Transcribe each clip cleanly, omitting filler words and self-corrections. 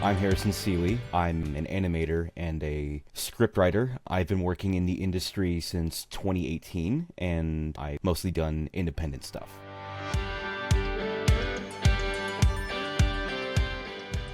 I'm Harrison Seeley. I'm an animator and a scriptwriter. I've been working in the industry since 2018, and I've mostly done independent stuff.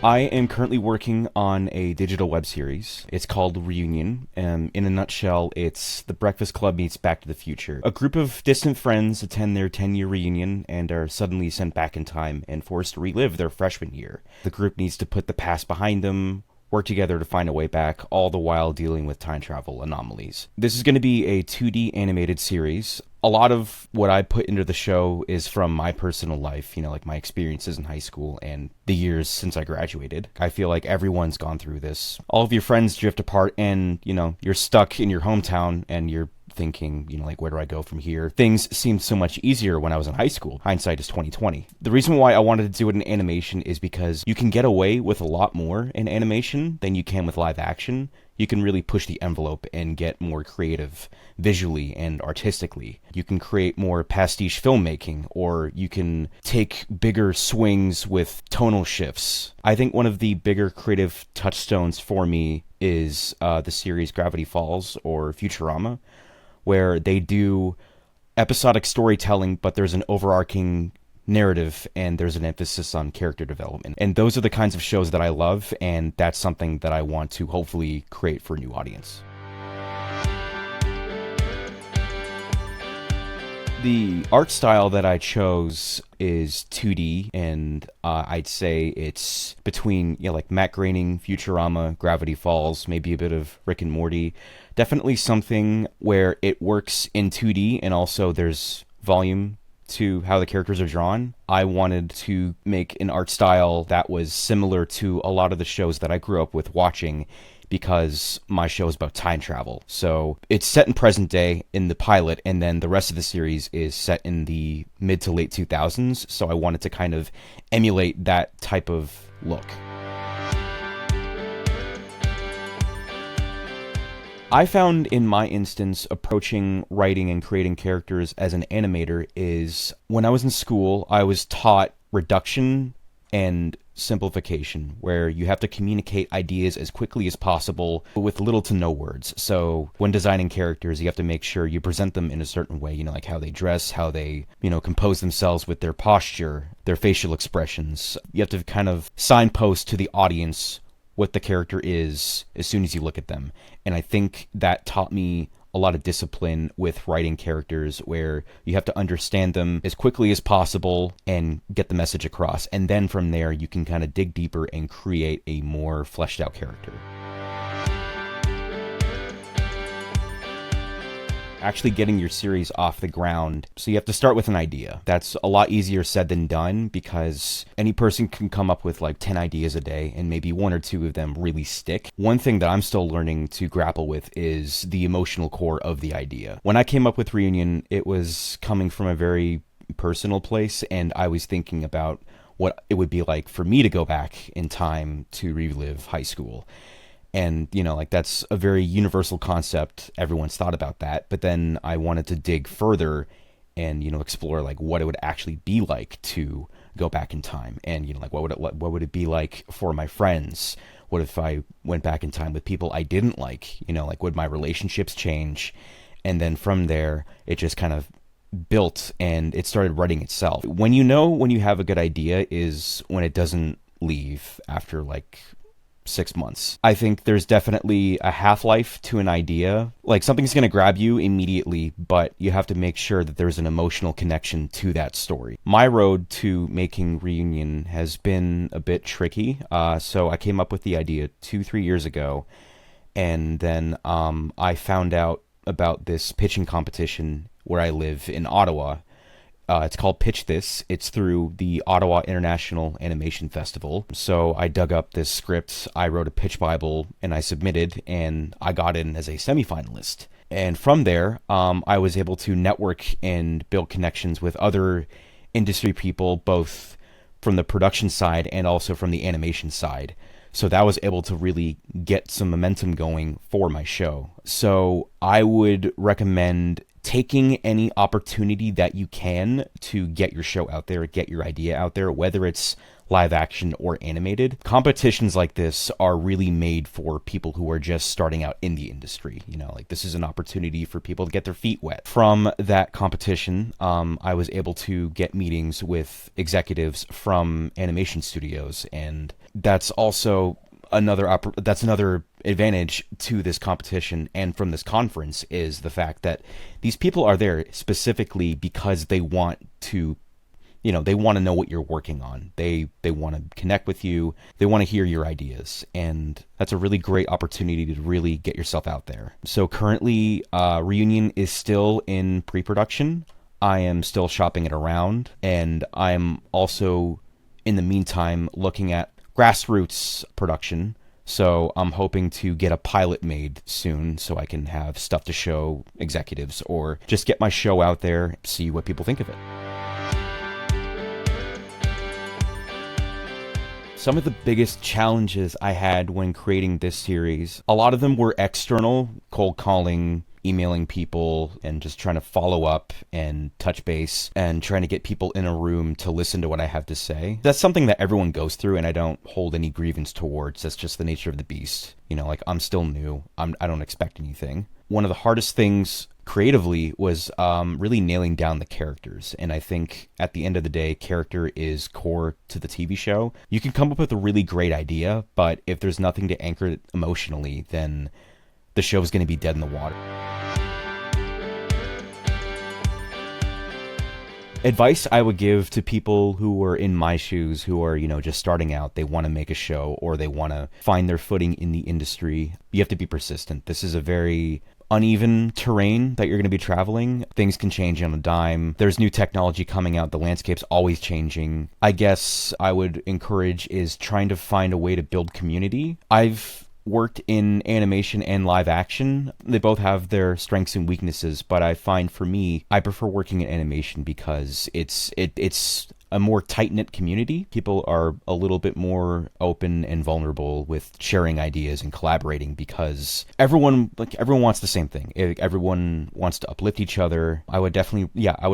I am currently working on a digital web series. It's called Reunion. In a nutshell, it's The Breakfast Club meets Back to the Future. A group of distant friends attend their 10-year reunion and are suddenly sent back in time and forced to relive their freshman year. The group needs to put the past behind them, work together to find a way back, all the while dealing with time travel anomalies. This is going to be a 2D animated series. A lot of what I put into the show is from my personal life, like my experiences in high school and the years since I graduated. I feel like everyone's gone through this. All of your friends drift apart and, you're stuck in your hometown and you're thinking, where do I go from here? Things seemed so much easier when I was in high school. Hindsight is 2020. The reason why I wanted to do it in animation is because you can get away with a lot more in animation than you can with live action. You can really push the envelope and get more creative visually and artistically. You can create more pastiche filmmaking, or you can take bigger swings with tonal shifts. I think one of the bigger creative touchstones for me is the series Gravity Falls or Futurama, where they do episodic storytelling, but there's an overarching narrative and there's an emphasis on character development. And those are the kinds of shows that I love, and that's something that I want to hopefully create for a new audience. The art style that I chose is 2D, and I'd say it's between, like Matt Groening, Futurama, Gravity Falls, maybe a bit of Rick and Morty. Definitely something where it works in 2D and also there's volume to how the characters are drawn. I wanted to make an art style that was similar to a lot of the shows that I grew up with watching, because my show is about time travel. So it's set in present day in the pilot, and then the rest of the series is set in the mid to late 2000s. So I wanted to kind of emulate that type of look. I found in my instance approaching writing and creating characters as an animator is when I was in school, I was taught reduction and simplification, where you have to communicate ideas as quickly as possible with little to no words. So when designing characters, you have to make sure you present them in a certain way, like how they dress, how they, compose themselves with their posture, their facial expressions. You have to kind of signpost to the audience what the character is as soon as you look at them. And I think that taught me a lot of discipline with writing characters, where you have to understand them as quickly as possible and get the message across. And then from there, you can kind of dig deeper and create a more fleshed out character. Actually getting your series off the ground. So you have to start with an idea. That's a lot easier said than done, because any person can come up with like 10 ideas a day and maybe one or two of them really stick. One thing that I'm still learning to grapple with is the emotional core of the idea. When I came up with Reunion, it was coming from a very personal place, and I was thinking about what it would be like for me to go back in time to relive high school. And, that's a very universal concept. Everyone's thought about that. But then I wanted to dig further and, explore what it would actually be like to go back in time. And, what would it be like for my friends? What if I went back in time with people I didn't like? Would my relationships change? And then from there, it just kind of built and it started writing itself. When you have a good idea is when it doesn't leave after 6 months. I think there's definitely a half-life to an idea. Something's going to grab you immediately, but you have to make sure that there's an emotional connection to that story. My road to making Reunion has been a bit tricky. So I came up with the idea 2-3 years ago, and then I found out about this pitching competition where I live in Ottawa. It's called Pitch This. It's through the Ottawa International Animation Festival. So I dug up this script, I wrote a pitch bible, and I submitted, and I got in as a semifinalist. And from there, I was able to network and build connections with other industry people, both from the production side and also from the animation side. So that was able to really get some momentum going for my show. So I would recommend taking any opportunity that you can to get your show out there, get your idea out there, whether it's live action or animated. Competitions like this are really made for people who are just starting out in the industry. You know, like, this is an opportunity for people to get their feet wet. From that competition, I was able to get meetings with executives from animation studios, and that's also another advantage to this competition and from this conference, is the fact that these people are there specifically because they want to, you know, they want to know what you're working on. They want to connect with you. They want to hear your ideas. And that's a really great opportunity to really get yourself out there. So currently, Reunion is still in pre-production. I am still shopping it around. And I'm also, in the meantime, looking at grassroots production. So I'm hoping to get a pilot made soon so I can have stuff to show executives, or just get my show out there, see what people think of it. Some of the biggest challenges I had when creating this series, a lot of them were external, cold calling, emailing people, and just trying to follow up and touch base and trying to get people in a room to listen to what I have to say. That's something that everyone goes through, and I don't hold any grievance towards. That's just the nature of the beast. You know, like, I'm still new. I don't expect anything. One of the hardest things creatively was really nailing down the characters. And I think at the end of the day, character is core to the TV show. You can come up with a really great idea, but if there's nothing to anchor it emotionally, then the show is going to be dead in the water. Advice I would give to people who are in my shoes, who are, you know, just starting out, they want to make a show, or they want to find their footing in the industry. You have to be persistent. This is a very uneven terrain that you're going to be traveling. Things can change on a dime. There's new technology coming out. The landscape's always changing. I guess I would encourage is trying to find a way to build community. I've worked in animation and live action. They both have their strengths and weaknesses, but I find for me, I prefer working in animation because it's a more tight-knit community. People are a little bit more open and vulnerable with sharing ideas and collaborating because everyone wants the same thing. Everyone wants to uplift each other. I would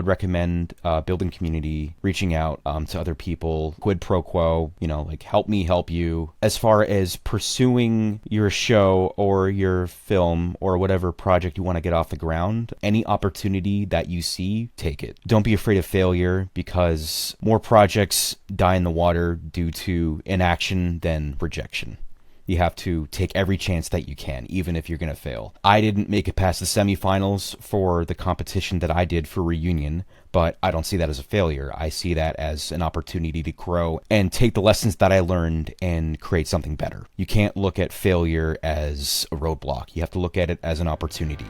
recommend building community, reaching out to other people, quid pro quo, you know, like, help me help you. As far as pursuing your show or your film or whatever project you want to get off the ground, any opportunity that you see, take it. Don't be afraid of failure, because more projects die in the water due to inaction than rejection. You have to take every chance that you can, even if you're going to fail. I didn't make it past the semifinals for the competition that I did for Reunion, but I don't see that as a failure. I see that as an opportunity to grow and take the lessons that I learned and create something better. You can't look at failure as a roadblock. You have to look at it as an opportunity.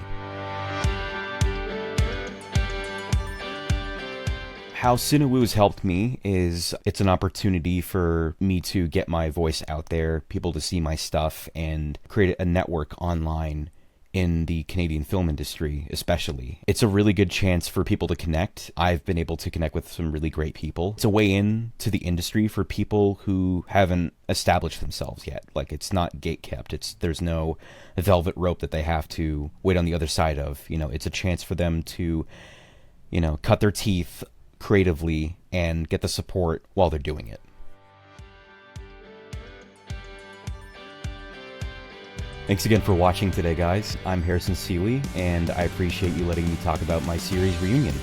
How cinewoo has helped me is it's an opportunity for me to get my voice out there, people to see my stuff, and create a network online in the Canadian film industry, especially. It's a really good chance for people to connect. I've been able to connect with some really great people. It's a way in to the industry for people who haven't established themselves yet. Like, it's not gate-kept. There's no velvet rope that they have to wait on the other side of. You know, it's a chance for them to, you know, cut their teeth creatively and get the support while they're doing it. Thanks again for watching today, guys. I'm Harrison Seeley, and I appreciate you letting me talk about my series Reunion.